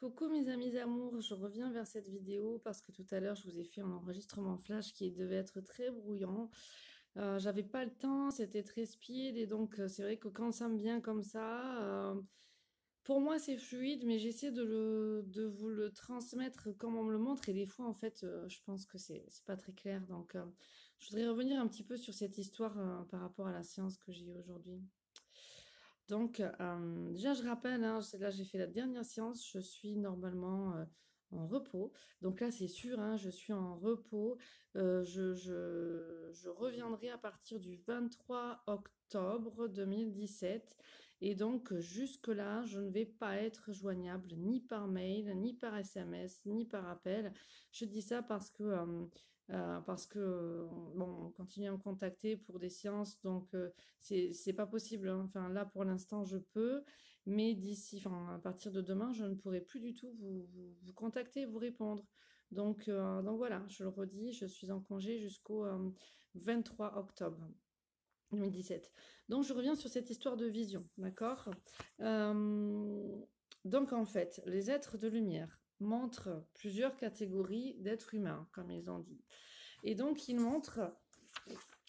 Coucou mes amis amours, je reviens vers cette vidéo parce que tout à l'heure je vous ai fait un enregistrement flash qui devait être très brouillon. J'avais pas le temps, c'était très speed et donc c'est vrai que quand ça me vient comme ça, pour moi c'est fluide mais j'essaie de vous le transmettre comme on me le montre et des fois en fait je pense que c'est pas très clair. Donc je voudrais revenir un petit peu sur cette histoire par rapport à la séance que j'ai eue aujourd'hui. Donc, déjà, je rappelle, hein, là, j'ai fait la dernière séance, je suis normalement en repos. Donc là, c'est sûr, hein, je suis en repos. Je reviendrai à partir du 23 octobre 2017. Et donc, jusque-là, je ne vais pas être joignable ni par mail, ni par SMS, ni par appel. Je dis ça parce que bon, on continue à me contacter pour des séances, donc c'est pas possible, hein. Enfin, là, pour l'instant, je peux, mais à partir de demain, je ne pourrai plus du tout vous contacter, vous répondre. Donc voilà, je le redis, je suis en congé jusqu'au 23 octobre 2017. Donc, je reviens sur cette histoire de vision, d'accord? Euh, donc, en fait, les êtres de lumière montrent plusieurs catégories d'êtres humains, comme ils ont dit. Et donc, ils montrent,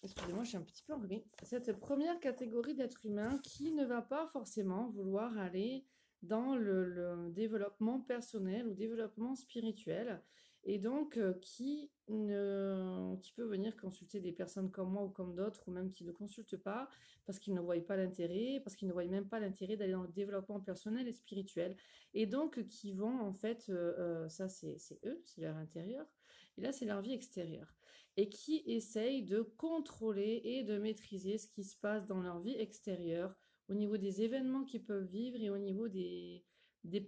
excusez-moi, je suis un petit peu enrhumée, cette première catégorie d'êtres humains qui ne va pas forcément vouloir aller dans le développement personnel ou développement spirituel, et donc qui peut venir consulter des personnes comme moi ou comme d'autres, ou même qui ne consultent pas, parce qu'ils ne voient pas l'intérêt, parce qu'ils ne voient même pas l'intérêt d'aller dans le développement personnel et spirituel, et donc qui vont en fait, ça c'est eux, c'est leur intérieur, et là c'est leur vie extérieure et qui essayent de contrôler et de maîtriser ce qui se passe dans leur vie extérieure, au niveau des événements qu'ils peuvent vivre et au niveau des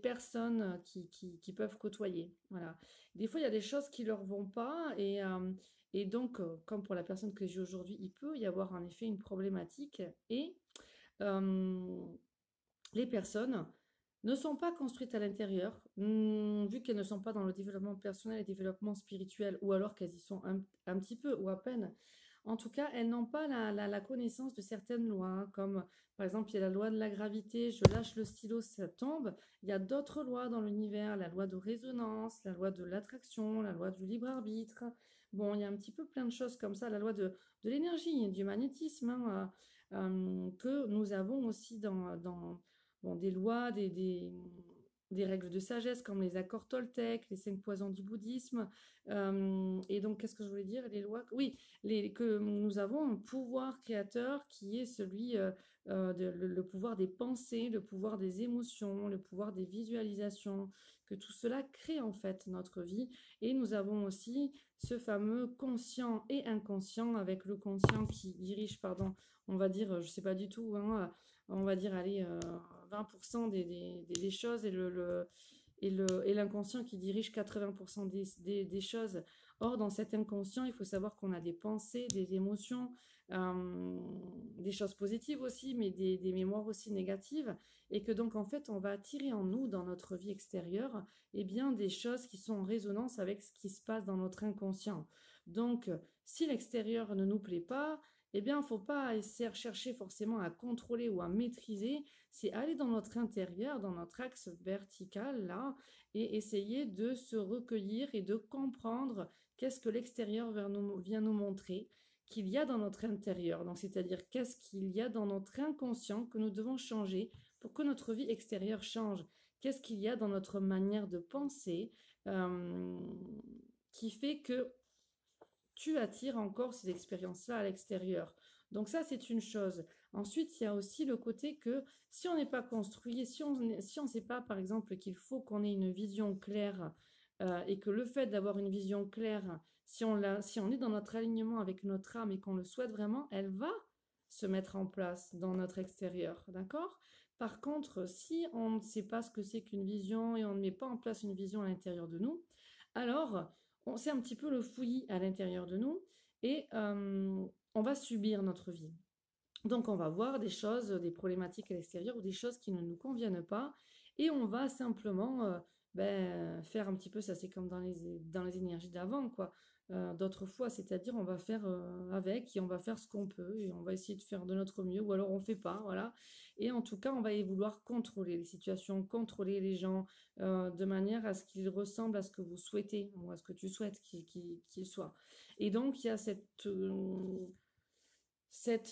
personnes qui peuvent côtoyer. Voilà. Des fois, il y a des choses qui ne leur vont pas et donc, comme pour la personne que j'ai aujourd'hui, il peut y avoir en effet une problématique et euh, les personnes ne sont pas construites à l'intérieur, vu qu'elles ne sont pas dans le développement personnel et développement spirituel, ou alors qu'elles y sont un petit peu ou à peine. En tout cas, elles n'ont pas la connaissance de certaines lois, hein, comme par exemple, il y a la loi de la gravité, je lâche le stylo, ça tombe. Il y a d'autres lois dans l'univers, la loi de résonance, la loi de l'attraction, la loi du libre arbitre. Bon, il y a un petit peu plein de choses comme ça, la loi de l'énergie, du magnétisme, hein, que nous avons aussi dans bon, des lois, des règles de sagesse comme les accords Toltec, les cinq poisons du bouddhisme. Et donc, qu'est-ce que je voulais dire? Les lois, oui, que nous avons un pouvoir créateur qui est celui, le pouvoir des pensées, le pouvoir des émotions, le pouvoir des visualisations, que tout cela crée en fait notre vie. Et nous avons aussi ce fameux conscient et inconscient, avec le conscient qui dirige, pardon, on va dire, je sais pas du tout, hein, on va dire, allez, 20% des choses et l'inconscient qui dirige 80% des choses. Or, dans cet inconscient, il faut savoir qu'on a des pensées, des émotions, des choses positives aussi, mais des mémoires aussi négatives, et que donc, en fait, on va attirer en nous, dans notre vie extérieure, eh bien, des choses qui sont en résonance avec ce qui se passe dans notre inconscient. Donc, si l'extérieur ne nous plaît pas, eh bien, il ne faut pas essayer de chercher forcément à contrôler ou à maîtriser, c'est aller dans notre intérieur, dans notre axe vertical, là, et essayer de se recueillir et de comprendre qu'est-ce que l'extérieur vient nous montrer qu'il y a dans notre intérieur. Donc, c'est-à-dire qu'est-ce qu'il y a dans notre inconscient que nous devons changer pour que notre vie extérieure change. Qu'est-ce qu'il y a dans notre manière de penser euh, qui fait que tu attires encore ces expériences-là à l'extérieur. Donc ça, c'est une chose. Ensuite, il y a aussi le côté que si on n'est pas construit, si on ne sait pas, par exemple, qu'il faut qu'on ait une vision claire et que le fait d'avoir une vision claire, si on est dans notre alignement avec notre âme et qu'on le souhaite vraiment, elle va se mettre en place dans notre extérieur, d'accord? Par contre, si on ne sait pas ce que c'est qu'une vision et on ne met pas en place une vision à l'intérieur de nous, alors c'est un petit peu le fouillis à l'intérieur de nous et on va subir notre vie. Donc on va voir des choses, des problématiques à l'extérieur ou des choses qui ne nous conviennent pas et on va simplement faire un petit peu, ça c'est comme dans les énergies d'avant, quoi. d'autres fois, c'est-à-dire on va faire avec et on va faire ce qu'on peut et on va essayer de faire de notre mieux ou alors on fait pas, voilà. Et en tout cas, on va y vouloir contrôler les situations, contrôler les gens de manière à ce qu'ils ressemblent à ce que vous souhaitez ou à ce que tu souhaites qu'ils soient. Et donc, il y a cette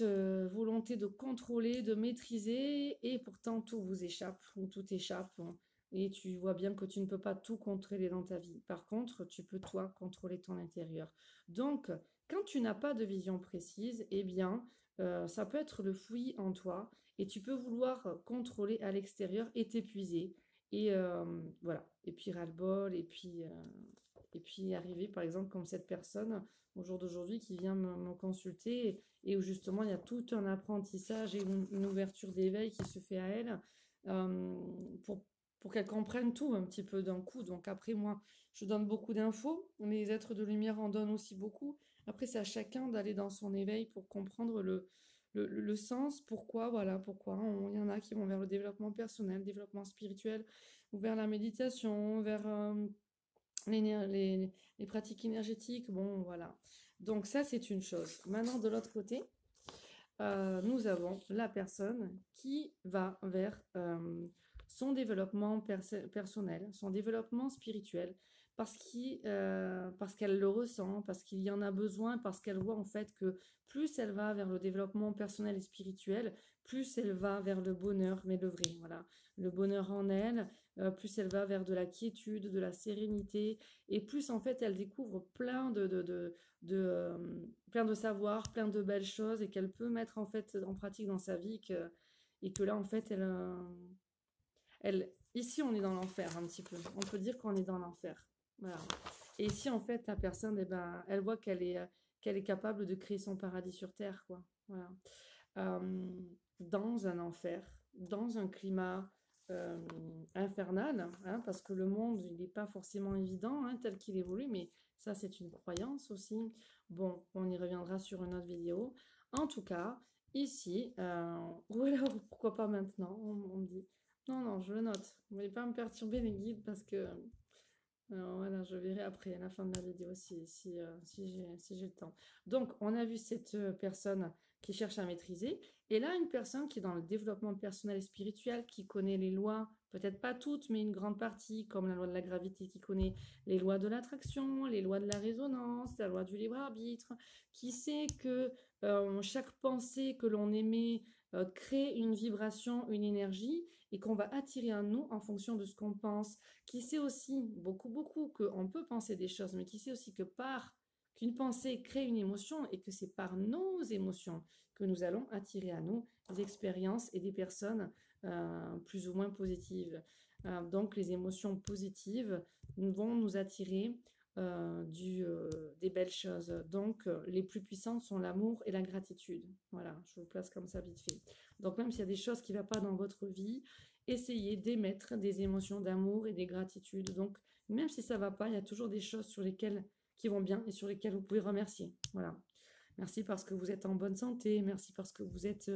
volonté de contrôler, de maîtriser, et pourtant tout vous échappe ou tout échappe. Et tu vois bien que tu ne peux pas tout contrôler dans ta vie. Par contre, tu peux toi contrôler ton intérieur. Donc, quand tu n'as pas de vision précise, eh bien, ça peut être le fouillis en toi et tu peux vouloir contrôler à l'extérieur et t'épuiser. Et voilà. Et puis ras-le-bol, et puis arriver, par exemple, comme cette personne au jour d'aujourd'hui qui vient me consulter et où justement il y a tout un apprentissage et une ouverture d'éveil qui se fait à elle euh, pour, pour qu'elle comprenne tout un petit peu d'un coup. Donc après, moi, je donne beaucoup d'infos, les êtres de lumière en donnent aussi beaucoup. Après, c'est à chacun d'aller dans son éveil pour comprendre le sens, pourquoi, voilà, pourquoi. Il y en a qui vont vers le développement personnel, le développement spirituel, ou vers la méditation, vers les pratiques énergétiques. Bon, voilà. Donc ça, c'est une chose. Maintenant, de l'autre côté, nous avons la personne qui va vers son développement personnel, son développement spirituel, parce qu'elle le ressent, parce qu'il y en a besoin, parce qu'elle voit en fait que plus elle va vers le développement personnel et spirituel, plus elle va vers le bonheur, mais le vrai, voilà, le bonheur en elle, plus elle va vers de la quiétude, de la sérénité, et plus en fait elle découvre de plein de savoirs, plein de belles choses et qu'elle peut mettre en fait en pratique dans sa vie et que là en fait ici on est dans l'enfer un petit peu. On peut dire qu'on est dans l'enfer. Voilà. Et ici en fait la personne eh ben, elle voit qu'elle est capable de créer son paradis sur terre quoi. Voilà. Euh, dans un enfer, dans un climat euh, infernal, hein, parce que le monde, il n'est pas forcément évident hein, tel qu'il évolue, mais ça, c'est une croyance aussi. Bon, on y reviendra sur une autre vidéo. En tout cas, ici, ou alors pourquoi pas maintenant, on me dit. Non, non, je le note. Vous ne voulez pas me perturber les guides parce que voilà, je verrai après à la fin de la vidéo si j'ai le temps. Donc, on a vu cette personne qui cherche à maîtriser. Et là, une personne qui est dans le développement personnel et spirituel, qui connaît les lois, peut-être pas toutes, mais une grande partie, comme la loi de la gravité, qui connaît les lois de l'attraction, les lois de la résonance, la loi du libre arbitre, qui sait que chaque pensée que l'on émet crée une vibration, une énergie, et qu'on va attirer à nous en fonction de ce qu'on pense, qui sait aussi beaucoup qu'on peut penser des choses, mais qui sait aussi qu'une pensée crée une émotion et que c'est par nos émotions que nous allons attirer à nous des expériences et des personnes plus ou moins positives. Donc les émotions positives vont nous attirer des belles choses. Donc les plus puissantes sont l'amour et la gratitude. Voilà, je vous place comme ça vite fait. Donc même s'il y a des choses qui ne vont pas dans votre vie, essayez d'émettre des émotions d'amour et des gratitudes. Donc, même si ça ne va pas, il y a toujours des choses qui vont bien et sur lesquelles vous pouvez remercier. Voilà. Merci parce que vous êtes en bonne santé. Merci parce que vous êtes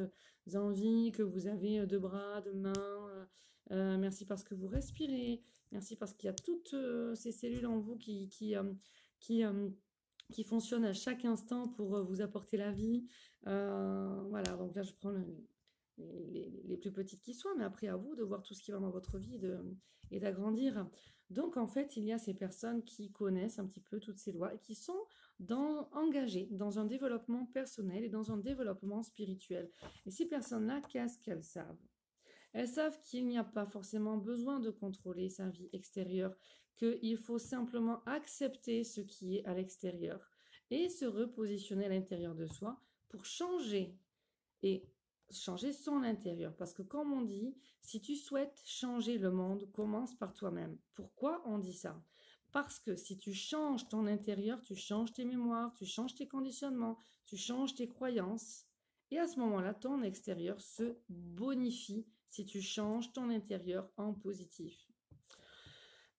en vie, que vous avez deux bras, deux mains. Merci parce que vous respirez. Merci parce qu'il y a toutes ces cellules en vous qui, euh, qui fonctionnent à chaque instant pour vous apporter la vie. Voilà, donc là, je prends les plus petites qui soient, mais après à vous de voir tout ce qui va dans votre vie et d'agrandir. Donc en fait, il y a ces personnes qui connaissent un petit peu toutes ces lois et qui sont engagées dans un développement personnel et dans un développement spirituel. Et ces personnes-là, qu'est-ce qu'elles savent? Elles savent qu'il n'y a pas forcément besoin de contrôler sa vie extérieure, qu'il faut simplement accepter ce qui est à l'extérieur et se repositionner à l'intérieur de soi pour changer et changer son intérieur. Parce que comme on dit, si tu souhaites changer le monde, commence par toi-même. Pourquoi on dit ça? Parce que si tu changes ton intérieur, tu changes tes mémoires, tu changes tes conditionnements, tu changes tes croyances. Et à ce moment-là, ton extérieur se bonifie si tu changes ton intérieur en positif.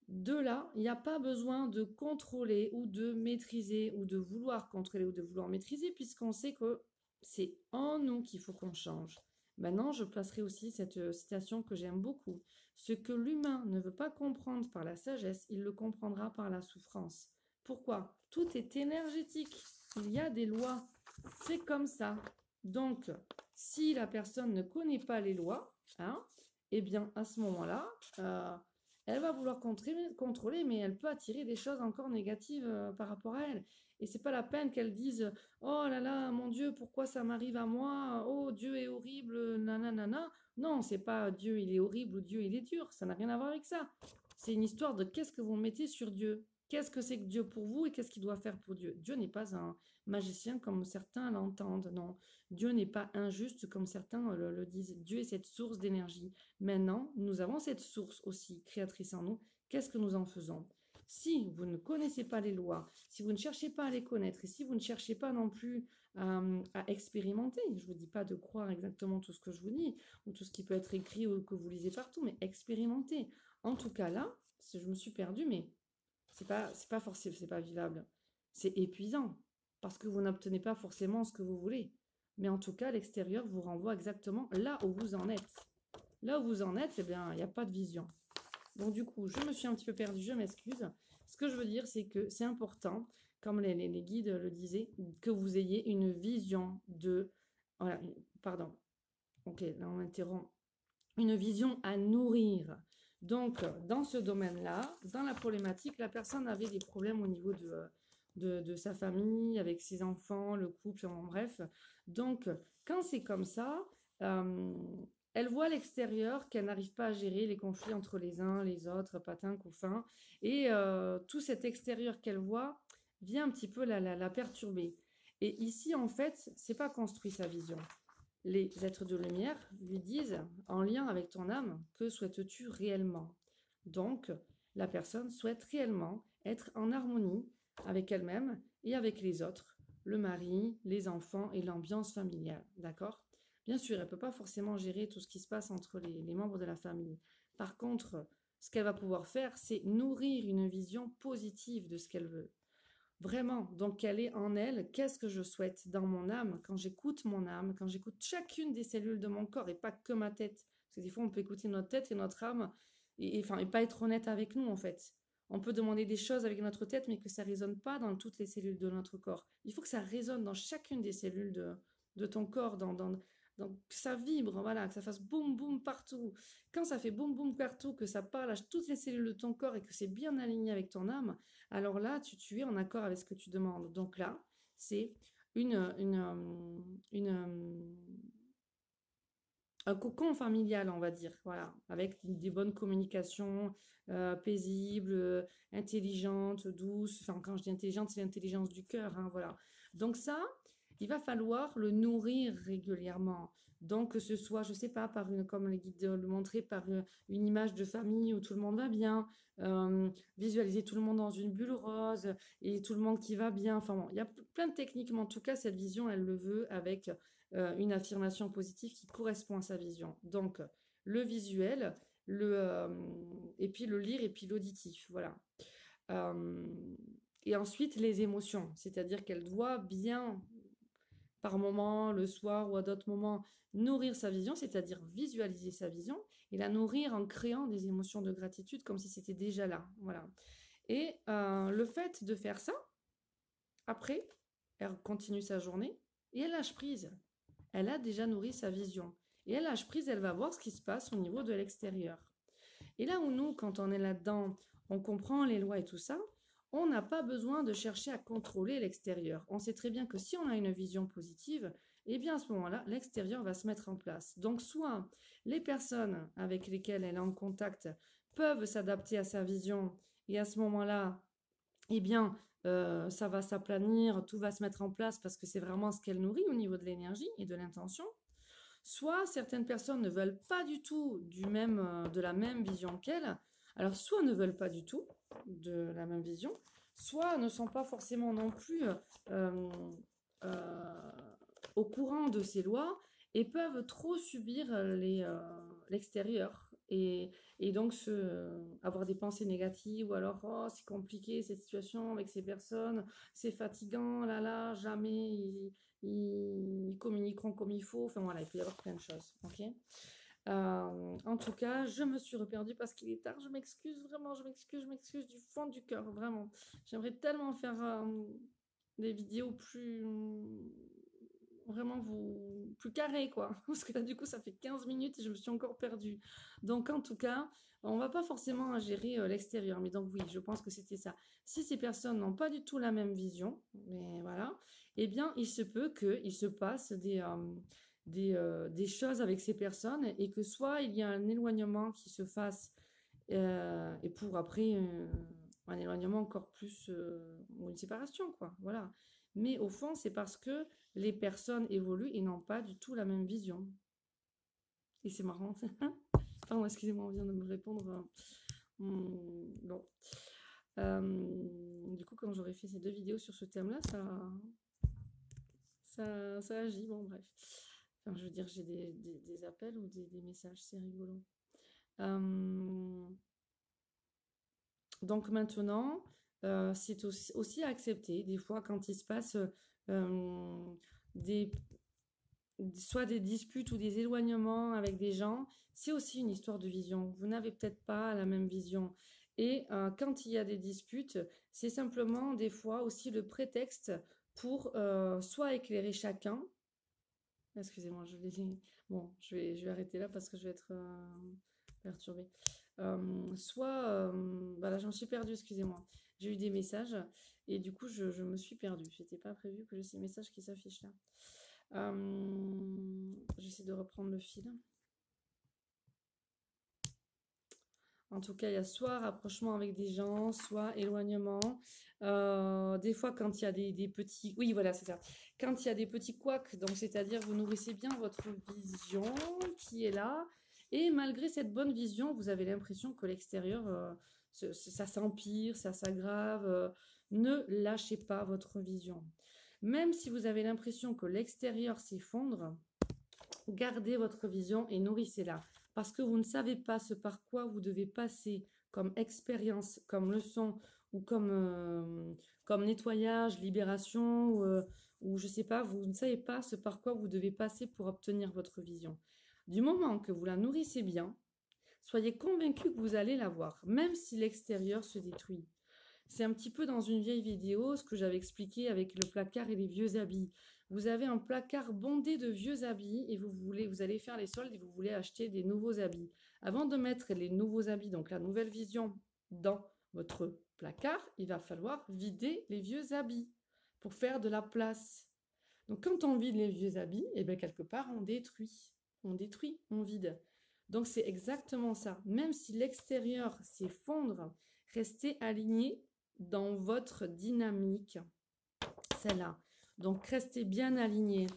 De là, il n'y a pas besoin de contrôler ou de maîtriser ou de vouloir contrôler ou de vouloir maîtriser puisqu'on sait que c'est en nous qu'il faut qu'on change. Maintenant, je placerai aussi cette citation que j'aime beaucoup. Ce que l'humain ne veut pas comprendre par la sagesse, il le comprendra par la souffrance. Pourquoi? Tout est énergétique. Il y a des lois. C'est comme ça. Donc, si la personne ne connaît pas les lois, hein, eh bien, à ce moment-là, elle va vouloir contrôler, mais elle peut attirer des choses encore négatives par rapport à elle. Et c'est pas la peine qu'elle dise oh là là, mon Dieu, pourquoi ça m'arrive à moi? Oh, Dieu est horrible, nanana. Non, c'est pas Dieu, il est horrible ou Dieu, il est dur. Ça n'a rien à voir avec ça. C'est une histoire de qu'est-ce que vous mettez sur Dieu. Qu'est-ce que c'est que Dieu pour vous et qu'est-ce qu'il doit faire pour Dieu? Dieu n'est pas un magicien comme certains l'entendent. Non, Dieu n'est pas injuste comme certains le disent. Dieu est cette source d'énergie. Maintenant, nous avons cette source aussi créatrice en nous. Qu'est-ce que nous en faisons? Si vous ne connaissez pas les lois, si vous ne cherchez pas à les connaître et si vous ne cherchez pas non plus à expérimenter, je ne vous dis pas de croire exactement tout ce que je vous dis ou tout ce qui peut être écrit ou que vous lisez partout, mais expérimenter. En tout cas là, je me suis perdue, mais c'est pas forcément, c'est pas vivable. C'est épuisant parce que vous n'obtenez pas forcément ce que vous voulez. Mais en tout cas, l'extérieur vous renvoie exactement là où vous en êtes. Là où vous en êtes, eh bien, il n'y a pas de vision. Donc du coup, je me suis un petit peu perdue, je m'excuse. Ce que je veux dire, c'est que c'est important, comme les guides le disaient, que vous ayez une vision de... Voilà, pardon. Ok, là on interrompt. Une vision à nourrir. Donc, dans ce domaine-là, dans la problématique, la personne avait des problèmes au niveau de sa famille, avec ses enfants, le couple, en bref. Donc, quand c'est comme ça, elle voit à l'extérieur qu'elle n'arrive pas à gérer les conflits entre les uns, les autres, patins, couffins. Et tout cet extérieur qu'elle voit vient un petit peu la perturber. Et ici, en fait, c'est pas construit sa vision. Les êtres de lumière lui disent, en lien avec ton âme, que souhaites-tu réellement? Donc, la personne souhaite réellement être en harmonie avec elle-même et avec les autres, le mari, les enfants et l'ambiance familiale, d'accord? Bien sûr, elle ne peut pas forcément gérer tout ce qui se passe entre les membres de la famille. Par contre, ce qu'elle va pouvoir faire, c'est nourrir une vision positive de ce qu'elle veut. Vraiment, donc quelle est en elle, qu'est-ce que je souhaite dans mon âme, quand j'écoute mon âme, quand j'écoute chacune des cellules de mon corps et pas que ma tête. Parce que des fois, on peut écouter notre tête et notre âme et pas être honnête avec nous, en fait. On peut demander des choses avec notre tête, mais que ça ne résonne pas dans toutes les cellules de notre corps. Il faut que ça résonne dans chacune des cellules de ton corps, que ça vibre, voilà, que ça fasse boum boum partout. Quand ça fait boum boum partout, que ça parle à toutes les cellules de ton corps et que c'est bien aligné avec ton âme, alors là, tu es en accord avec ce que tu demandes. Donc là, c'est un cocon familial, on va dire, voilà, avec des bonnes communications paisibles, intelligentes, douces. Enfin, quand je dis intelligente, c'est l'intelligence du cœur, hein, voilà. Donc ça, il va falloir le nourrir régulièrement. Donc, que ce soit, je sais pas, comme les guides le montraient, par une image de famille où tout le monde va bien, visualiser tout le monde dans une bulle rose et tout le monde qui va bien. Enfin bon, il y a plein de techniques, mais en tout cas, cette vision, elle le veut avec une affirmation positive qui correspond à sa vision. Donc, le visuel, et puis le lire, et puis l'auditif, voilà. Euh, et ensuite, les émotions, c'est-à-dire qu'elle doit bien, par moment, le soir ou à d'autres moments, nourrir sa vision, c'est-à-dire visualiser sa vision, et la nourrir en créant des émotions de gratitude comme si c'était déjà là. Voilà. Et le fait de faire ça, après, elle continue sa journée et elle lâche prise. Elle a déjà nourri sa vision. Et elle lâche prise, elle va voir ce qui se passe au niveau de l'extérieur. Et là où nous, quand on est là-dedans, on comprend les lois et tout ça, on n'a pas besoin de chercher à contrôler l'extérieur. On sait très bien que si on a une vision positive, eh bien à ce moment-là, l'extérieur va se mettre en place. Donc soit les personnes avec lesquelles elle est en contact peuvent s'adapter à sa vision et à ce moment-là, eh bien, ça va s'aplanir, tout va se mettre en place parce que c'est vraiment ce qu'elle nourrit au niveau de l'énergie et de l'intention. Soit certaines personnes ne veulent pas du tout de la même vision qu'elle, alors soit ne veulent pas du tout de la même vision, soit ne sont pas forcément non plus euh, au courant de ces lois et peuvent trop subir l'extérieur et donc avoir des pensées négatives ou alors oh, c'est compliqué cette situation avec ces personnes, c'est fatigant, là là, jamais ils communiqueront comme il faut. Enfin voilà, il peut y avoir plein de choses. Ok. En tout cas, je me suis reperdue parce qu'il est tard. Je m'excuse vraiment, je m'excuse du fond du cœur, vraiment. J'aimerais tellement faire des vidéos plus vraiment plus carrées, quoi. Parce que là, du coup, ça fait 15 minutes et je me suis encore perdue. Donc, en tout cas, on va pas forcément gérer l'extérieur. Mais donc, oui, je pense que c'était ça. Si ces personnes n'ont pas du tout la même vision, mais voilà, eh bien, il se peut qu'il se passe des choses avec ces personnes et que soit il y a un éloignement qui se fasse et pour après un éloignement encore plus ou une séparation, quoi. Voilà. Mais au fond, c'est parce que les personnes évoluent et n'ont pas du tout la même vision. Et c'est marrant. Pardon, excusez-moi, on vient de me répondre. Bon. Du coup, quand j'aurais fait ces 2 vidéos sur ce thème-là, ça agit. Bon, bref. Enfin, je veux dire, j'ai des appels ou des messages, c'est rigolo. Donc maintenant, c'est aussi à accepter. Des fois, quand il se passe des, soit des disputes ou des éloignements avec des gens, c'est aussi une histoire de vision. Vous n'avez peut-être pas la même vision. Et quand il y a des disputes, c'est simplement des fois aussi le prétexte pour soit éclairer chacun. Excusez-moi, je l'ai dit. Bon, je vais arrêter là parce que je vais être perturbée. Voilà, j'en suis perdue, excusez-moi. J'ai eu des messages et du coup, je me suis perdue. C'était pas prévu que j'ai ces messages qui s'affichent là. J'essaie de reprendre le fil. En tout cas, il y a soit rapprochement avec des gens, soit éloignement. Des fois, quand il y a des petits... Oui, voilà, c'est ça. Quand il y a des petits couacs, donc c'est-à-dire vous nourrissez bien votre vision qui est là. Et malgré cette bonne vision, vous avez l'impression que l'extérieur, ça s'empire, ça s'aggrave. Ne lâchez pas votre vision. Même si vous avez l'impression que l'extérieur s'effondre, gardez votre vision et nourrissez-la. Parce que vous ne savez pas ce par quoi vous devez passer comme expérience, comme leçon ou comme nettoyage, libération ou je ne sais pas, vous ne savez pas ce par quoi vous devez passer pour obtenir votre vision. Du moment que vous la nourrissez bien, soyez convaincu que vous allez l'avoir, même si l'extérieur se détruit. C'est un petit peu dans une vieille vidéo ce que j'avais expliqué avec le placard et les vieux habits. Vous avez un placard bondé de vieux habits et vous allez faire les soldes et vous voulez acheter des nouveaux habits. Avant de mettre les nouveaux habits, donc la nouvelle vision, dans votre placard, il va falloir vider les vieux habits pour faire de la place. Donc quand on vide les vieux habits, et bien quelque part on détruit. On détruit, on vide. Donc c'est exactement ça. Même si l'extérieur s'effondre, restez aligné dans votre dynamique, celle-là. Donc, restez bien aligné.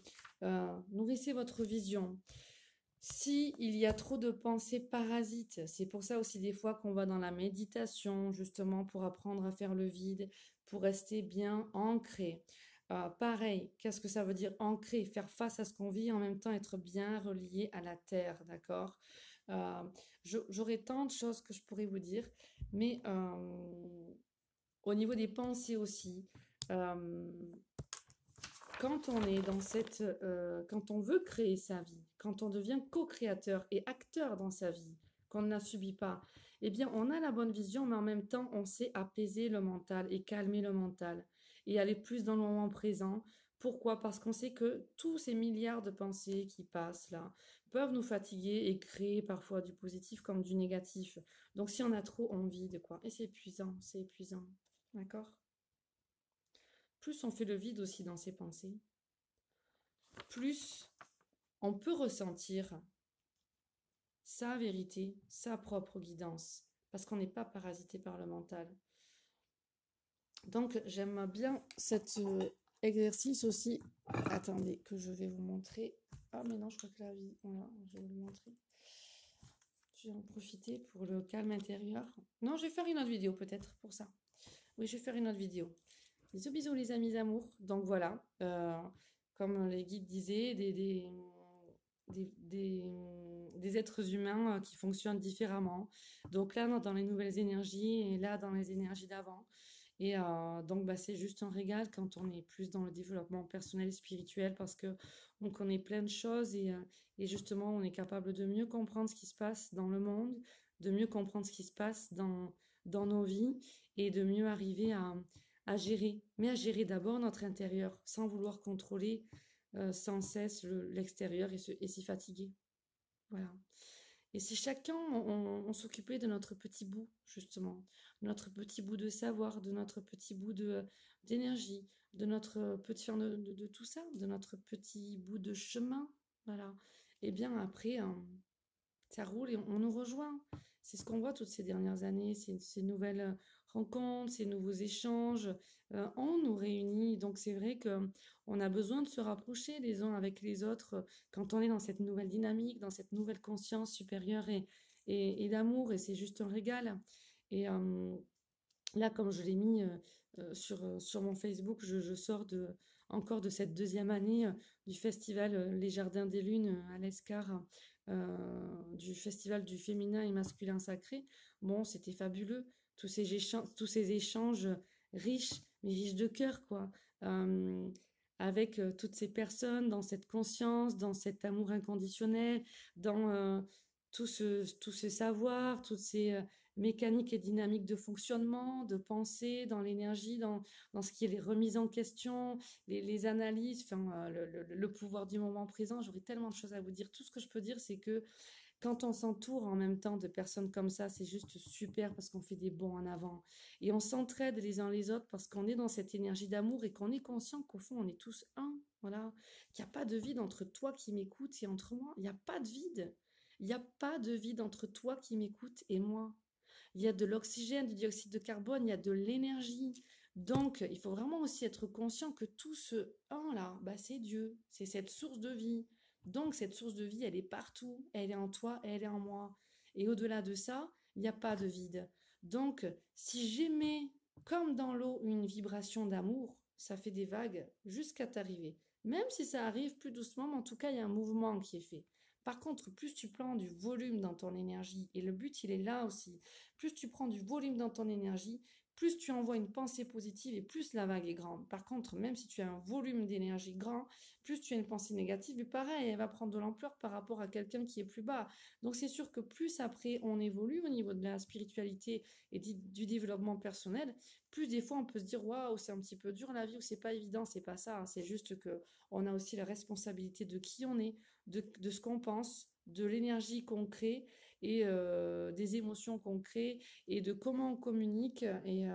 Nourrissez votre vision. Si il y a trop de pensées parasites, c'est pour ça aussi des fois qu'on va dans la méditation, justement pour apprendre à faire le vide, pour rester bien ancré. Pareil, qu'est-ce que ça veut dire ancré? Faire face à ce qu'on vit, en même temps être bien relié à la terre, d'accord? J'aurais tant de choses que je pourrais vous dire, mais au niveau des pensées aussi, quand on est dans quand on veut créer sa vie, quand on devient co-créateur et acteur dans sa vie, qu'on ne la subit pas, eh bien, on a la bonne vision, mais en même temps, on sait apaiser le mental et calmer le mental et aller plus dans le moment présent. Pourquoi? Parce qu'on sait que tous ces milliards de pensées qui passent là peuvent nous fatiguer et créer parfois du positif comme du négatif. Donc, si on a trop, on vide, quoi. Et c'est épuisant, c'est épuisant. D'accord? Plus on fait le vide aussi dans ses pensées, plus on peut ressentir sa vérité, sa propre guidance, parce qu'on n'est pas parasité par le mental. Donc j'aime bien cet exercice aussi. Attendez, que je vais vous montrer. Ah mais non, je crois que la vie... Voilà, je vais vous le montrer. Je vais en profiter pour le calme intérieur. Non, je vais faire une autre vidéo peut-être pour ça. Oui, je vais faire une autre vidéo. Bisous, bisous les amis amours. Donc voilà, comme les guides disaient, des êtres humains qui fonctionnent différemment. Donc là, dans les nouvelles énergies et là, dans les énergies d'avant. Et donc, bah, c'est juste un régal quand on est plus dans le développement personnel et spirituel parce que on connaît plein de choses et justement, on est capable de mieux comprendre ce qui se passe dans le monde, de mieux comprendre ce qui se passe dans nos vies et de mieux arriver à gérer. Mais à gérer d'abord notre intérieur sans vouloir contrôler sans cesse l'extérieur et s'y fatiguer. Voilà. Et si chacun, on s'occupait de notre petit bout, justement, de notre petit bout de savoir, de notre petit bout d'énergie, de notre petit, enfin, de tout ça, de notre petit bout de chemin, voilà. Et bien après, ça roule et on nous rejoint. C'est ce qu'on voit toutes ces dernières années, ces nouvelles rencontres, ces nouveaux échanges. On nous réunit. Donc c'est vrai que on a besoin de se rapprocher les uns avec les autres quand on est dans cette nouvelle dynamique, dans cette nouvelle conscience supérieure et d'amour. Et c'est juste un régal. Et là, comme je l'ai mis sur mon Facebook, je sors encore de cette deuxième année du festival Les Jardins des Lunes à l'Escar, du festival du féminin et masculin sacré. Bon, c'était fabuleux, tous ces échanges riches, mais riches de cœur, quoi. Euh, avec toutes ces personnes dans cette conscience, dans cet amour inconditionnel, dans tout ce savoir, toutes ces mécaniques et dynamiques de fonctionnement, de pensée, dans l'énergie, dans ce qui est les remises en question, les analyses, enfin, le pouvoir du moment présent. J'aurais tellement de choses à vous dire. Tout ce que je peux dire, c'est que quand on s'entoure en même temps de personnes comme ça, c'est juste super parce qu'on fait des bonds en avant. Et on s'entraide les uns les autres parce qu'on est dans cette énergie d'amour et qu'on est conscient qu'au fond, on est tous un. Voilà. Qu'il n'y a pas de vide entre toi qui m'écoutes et entre moi. Il n'y a pas de vide. Il n'y a pas de vide entre toi qui m'écoutes et moi. Il y a de l'oxygène, du dioxyde de carbone, il y a de l'énergie. Donc, il faut vraiment aussi être conscient que tout ce un-là, bah, c'est Dieu, c'est cette source de vie. Donc, cette source de vie, elle est partout, elle est en toi, elle est en moi. Et au-delà de ça, il n'y a pas de vide. Donc, si j'émets comme dans l'eau une vibration d'amour, ça fait des vagues jusqu'à t'arriver. Même si ça arrive plus doucement, mais en tout cas, il y a un mouvement qui est fait. Par contre, plus tu prends du volume dans ton énergie, et le but, il est là aussi, plus tu prends du volume dans ton énergie, plus tu envoies une pensée positive et plus la vague est grande. Par contre, même si tu as un volume d'énergie grand, plus tu as une pensée négative, et pareil, elle va prendre de l'ampleur par rapport à quelqu'un qui est plus bas. Donc c'est sûr que plus après on évolue au niveau de la spiritualité et du développement personnel, plus des fois on peut se dire waouh, c'est un petit peu dur la vie ou c'est pas évident, c'est pas ça, hein. C'est juste que on a aussi la responsabilité de qui on est, de ce qu'on pense, de l'énergie qu'on crée et des émotions qu'on crée et de comment on communique. Et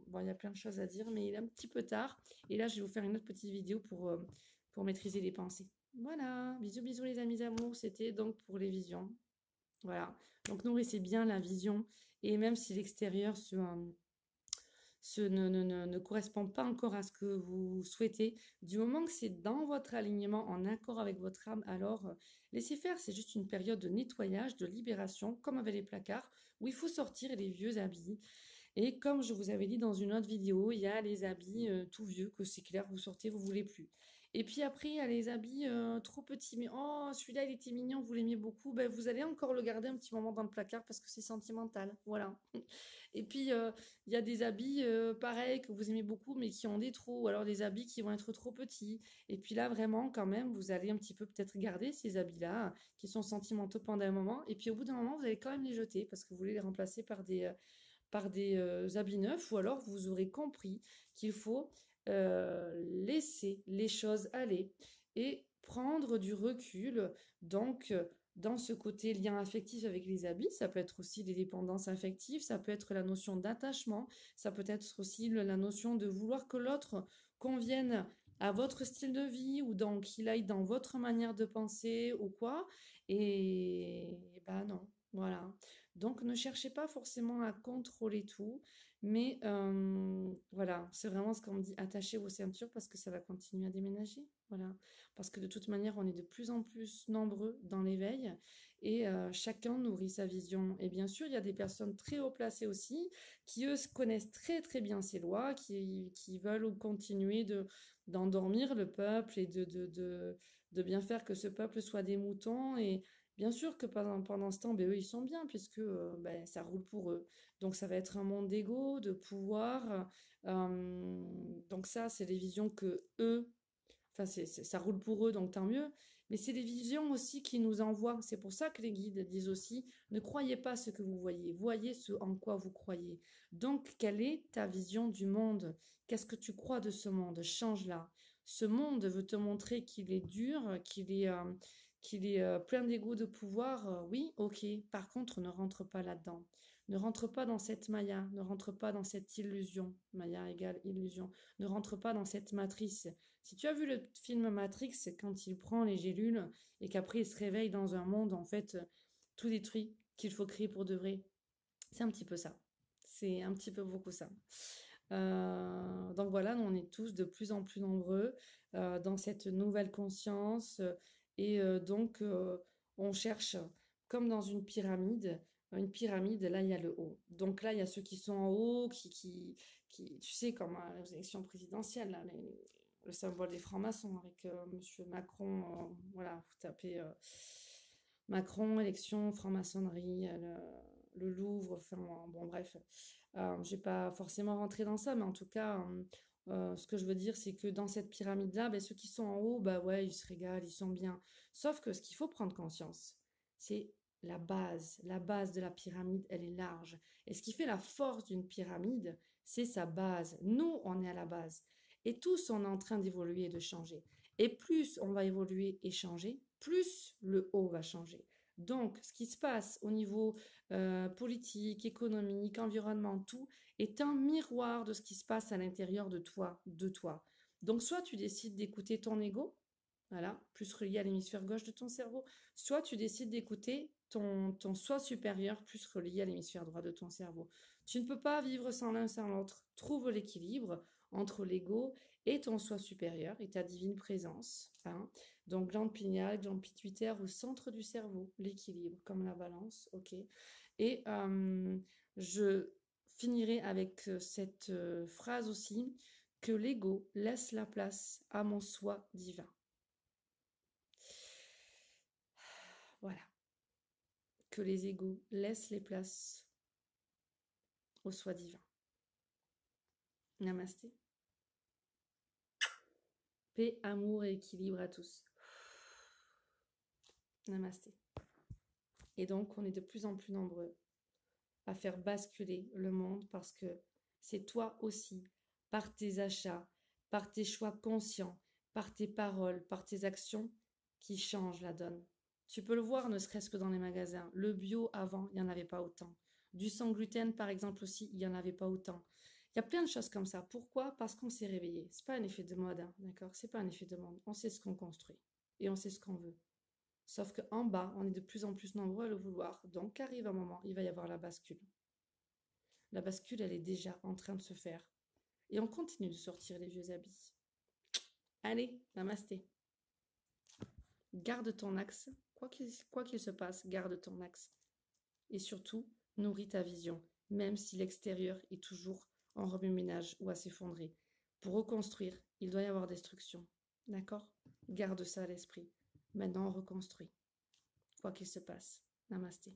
bon, il y a plein de choses à dire, mais il est un petit peu tard. Et là, je vais vous faire une autre petite vidéo pour maîtriser les pensées. Voilà, bisous bisous les amis amours, c'était donc pour les visions. Voilà, donc nourrissez bien la vision et même si l'extérieur ne correspond pas encore à ce que vous souhaitez, du moment que c'est dans votre alignement, en accord avec votre âme, alors laissez faire, c'est juste une période de nettoyage, de libération, comme avec les placards, où il faut sortir les vieux habits. Et comme je vous avais dit dans une autre vidéo, il y a les habits tout vieux, que c'est clair, vous sortez, vous voulez plus. Et puis après, il y a les habits trop petits, mais oh, celui-là, il était mignon, vous l'aimiez beaucoup, ben, vous allez encore le garder un petit moment dans le placard parce que c'est sentimental, voilà. Et puis, il y a des habits pareils que vous aimez beaucoup, mais qui ont des trous, ou alors des habits qui vont être trop petits. Et puis là, vraiment, quand même, vous allez un petit peu peut-être garder ces habits-là, qui sont sentimentaux pendant un moment. Et puis au bout d'un moment, vous allez quand même les jeter parce que vous voulez les remplacer par des habits neufs, ou alors vous aurez compris qu'il faut laisser les choses aller et prendre du recul. Donc, dans ce côté lien affectif avec les habits, ça peut être aussi des dépendances affectives, ça peut être la notion d'attachement, ça peut être aussi la notion de vouloir que l'autre convienne à votre style de vie ou qu'il aille dans votre manière de penser ou quoi. Et ben non, voilà. Donc ne cherchez pas forcément à contrôler tout, mais voilà, c'est vraiment ce qu'on me dit, attachez vos ceintures parce que ça va continuer à déménager. Voilà, parce que de toute manière, on est de plus en plus nombreux dans l'éveil et chacun nourrit sa vision. Et bien sûr, il y a des personnes très haut placées aussi qui, eux, connaissent très très bien ces lois, qui veulent continuer d'endormir le peuple et de bien faire que ce peuple soit des moutons Bien sûr que pendant ce temps, ben, eux, ils sont bien puisque ben, ça roule pour eux. Donc ça va être un monde d'ego, de pouvoir. Donc ça, c'est les visions que eux, enfin ça roule pour eux, donc tant mieux. Mais c'est des visions aussi qui nous envoient. C'est pour ça que les guides disent aussi, ne croyez pas ce que vous voyez, voyez ce en quoi vous croyez. Donc quelle est ta vision du monde? Qu'est-ce que tu crois de ce monde? Change-la. Ce monde veut te montrer qu'il est dur, qu'il est plein d'ego de pouvoir. Oui, ok. Par contre, ne rentre pas là-dedans. Ne rentre pas dans cette maya, ne rentre pas dans cette illusion. Maya égale illusion. Ne rentre pas dans cette matrice. Si tu as vu le film Matrix, c'est quand il prend les gélules et qu'après il se réveille dans un monde en fait tout détruit, qu'il faut créer pour de vrai. C'est un petit peu ça. C'est un petit peu beaucoup ça. Donc voilà, nous, on est tous de plus en plus nombreux dans cette nouvelle conscience et donc on cherche comme dans une pyramide, là il y a le haut. Donc là il y a ceux qui sont en haut, qui tu sais, comme aux élections présidentielles, là, le symbole des francs-maçons avec Monsieur Macron, voilà, vous tapez Macron, élection, franc-maçonnerie, le Louvre, enfin bon bref. Je vais pas forcément rentrer dans ça, mais en tout cas, ce que je veux dire, c'est que dans cette pyramide-là, ben, ceux qui sont en haut, bah ouais, ils se régalent, ils sont bien. Sauf que ce qu'il faut prendre conscience, c'est la base. La base de la pyramide, elle est large. Et ce qui fait la force d'une pyramide, c'est sa base. Nous, on est à la base. Et tous, on est en train d'évoluer et de changer. Et plus on va évoluer et changer, plus le haut va changer. Donc, ce qui se passe au niveau politique, économique, environnement, tout, est un miroir de ce qui se passe à l'intérieur de toi, de toi. Donc, soit tu décides d'écouter ton ego, voilà, plus relié à l'hémisphère gauche de ton cerveau, soit tu décides d'écouter ton soi supérieur, plus relié à l'hémisphère droit de ton cerveau. Tu ne peux pas vivre sans l'un sans l'autre. Trouve l'équilibre entre l'ego et ton soi supérieur et ta divine présence. Hein. Donc, glande pinéale, glande pituitaire au centre du cerveau, l'équilibre, comme la balance, ok. Et je finirai avec cette phrase aussi, que l'ego laisse la place à mon soi divin. Voilà. Que les égos laissent les places au soi divin. Namasté. Paix, amour et équilibre à tous. Namasté. Et donc, on est de plus en plus nombreux à faire basculer le monde parce que c'est toi aussi, par tes achats, par tes choix conscients, par tes paroles, par tes actions, qui changent la donne. Tu peux le voir ne serait-ce que dans les magasins. Le bio, avant, il n'y en avait pas autant. Du sans gluten, par exemple, aussi, il n'y en avait pas autant. Il y a plein de choses comme ça. Pourquoi? Parce qu'on s'est réveillé. C'est pas un effet de mode, hein, d'accord? C'est pas un effet de mode. On sait ce qu'on construit et on sait ce qu'on veut. Sauf qu'en bas, on est de plus en plus nombreux à le vouloir. Donc, arrive un moment, il va y avoir la bascule. La bascule, elle est déjà en train de se faire. Et on continue de sortir les vieux habits. Allez, namasté. Garde ton axe. Quoi qu'il se passe, garde ton axe. Et surtout, nourris ta vision, même si l'extérieur est toujours en remue-ménage ou à s'effondrer. Pour reconstruire, il doit y avoir destruction. D'accord? Garde ça à l'esprit. Maintenant, on reconstruit. Quoi qu'il se passe. Namasté.